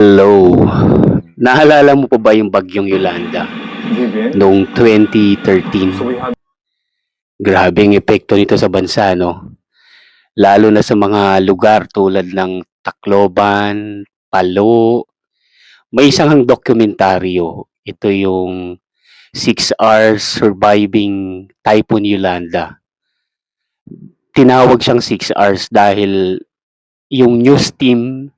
Hello. Naalala mo pa ba yung bagyong Yolanda noong 2013? Grabe ang epekto nito sa bansa, no? Lalo na sa mga lugar tulad ng Tacloban, Palo. May isang dokumentaryo. Ito yung 6 Hours Surviving Typhoon Yolanda. Tinawag siyang 6 Hours dahil yung news team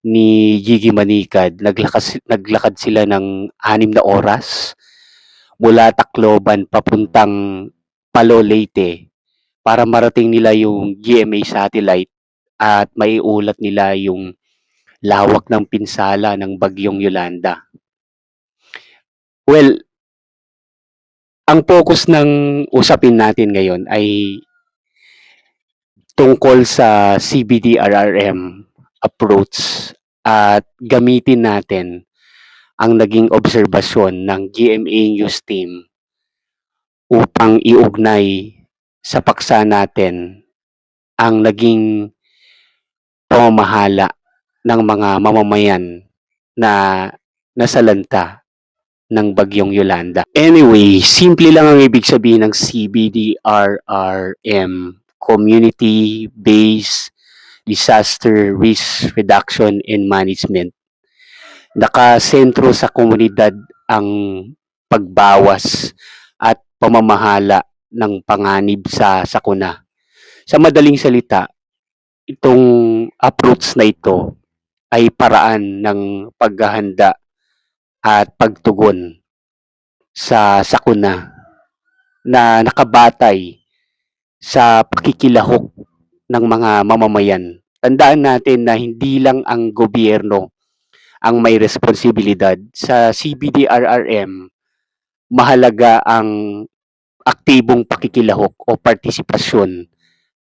ni Gigi Manikad, naglakad sila ng 6 na oras mula Tacloban papuntang Palo, Leyte para marating nila yung GMA satellite at maiulat nila yung lawak ng pinsala ng bagyong Yolanda. Well, ang focus ng usapin natin ngayon ay tungkol sa CBDRRM approach at gamitin natin ang naging obserbasyon ng GMA News Team upang iugnay sa paksa natin ang naging pamamahala ng mga mamamayan na nasalanta ng bagyong Yolanda. Anyway, simple lang ang ibig sabihin ng CBDRRM, Community-Based Disaster Risk Reduction and Management. Nakasentro sa komunidad ang pagbawas at pamamahala ng panganib sa sakuna. Sa madaling salita, itong approach na ito ay paraan ng paghahanda at pagtugon sa sakuna na nakabatay sa pakikilahok ng mga mamamayan. Tandaan natin na hindi lang ang gobyerno ang may responsibilidad. Sa CBDRRM, mahalaga ang aktibong pakikilahok o partisipasyon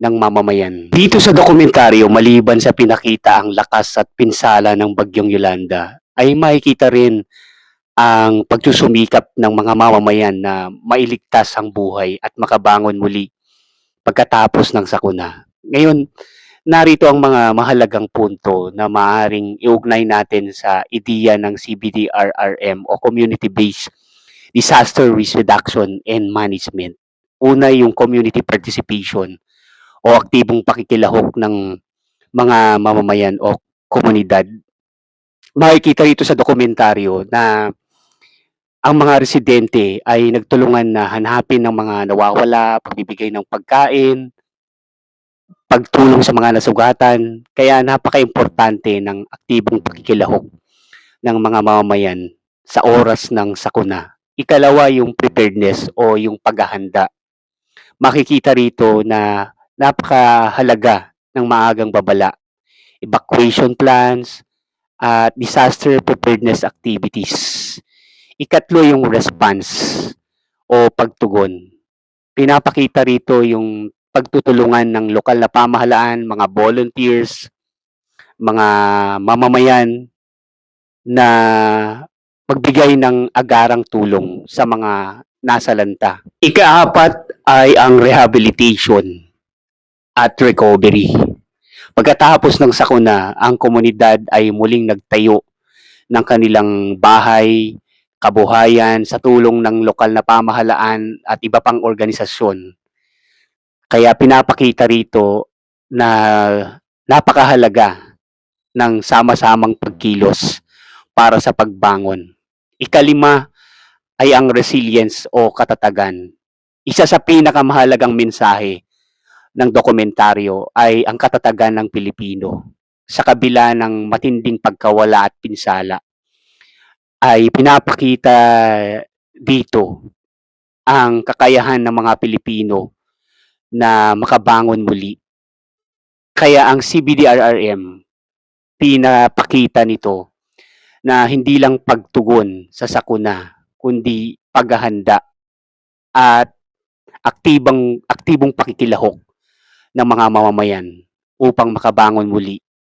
ng mamamayan. Dito sa dokumentaryo, maliban sa pinakita ang lakas at pinsala ng bagyong Yolanda, ay makikita rin ang pagsusumikap ng mga mamamayan na mailigtas ang buhay at makabangon muli pagkatapos ng sakuna. Ngayon, narito ang mga mahalagang punto na maaaring iugnay natin sa ideya ng CBDRRM o Community-Based Disaster Risk Reduction and Management. Una, yung community participation o aktibong pakikilahok ng mga mamamayan o komunidad. Makikita rito sa dokumentaryo na ang mga residente ay nagtulungan na hanapin ng mga nawawala, pagbibigay ng pagkain, pagtulong sa mga nasugatan. Kaya napaka-importante ng aktibong pakikilahok ng mga mamamayan sa oras ng sakuna. Ikalawa, yung preparedness o yung paghahanda. Makikita rito na napakahalaga ng maagang babala, evacuation plans, at disaster preparedness activities. Ikatlo, yung response o pagtugon. Pinapakita rito yung pagtutulungan ng lokal na pamahalaan, mga volunteers, mga mamamayan na magbigay ng agarang tulong sa mga nasalanta. Ikaapat ay ang rehabilitation at recovery. Pagkatapos ng sakuna, ang komunidad ay muling nagtayo ng kanilang bahay, kabuhayan sa tulong ng lokal na pamahalaan at iba pang organisasyon. Kaya pinapakita rito na napakahalaga ng sama-samang pagkilos para sa pagbangon. Ikalima ay ang resilience o katatagan. Isa sa pinakamahalagang mensahe ng dokumentaryo ay ang katatagan ng Pilipino. Sa kabila ng matinding pagkawala at pinsala, ay pinapakita dito ang kakayahan ng mga Pilipino na makabangon muli. Kaya ang CBDRRM, pinapakita nito na hindi lang pagtugon sa sakuna, kundi paghahanda at aktibong pakikilahok ng mga mamamayan upang makabangon muli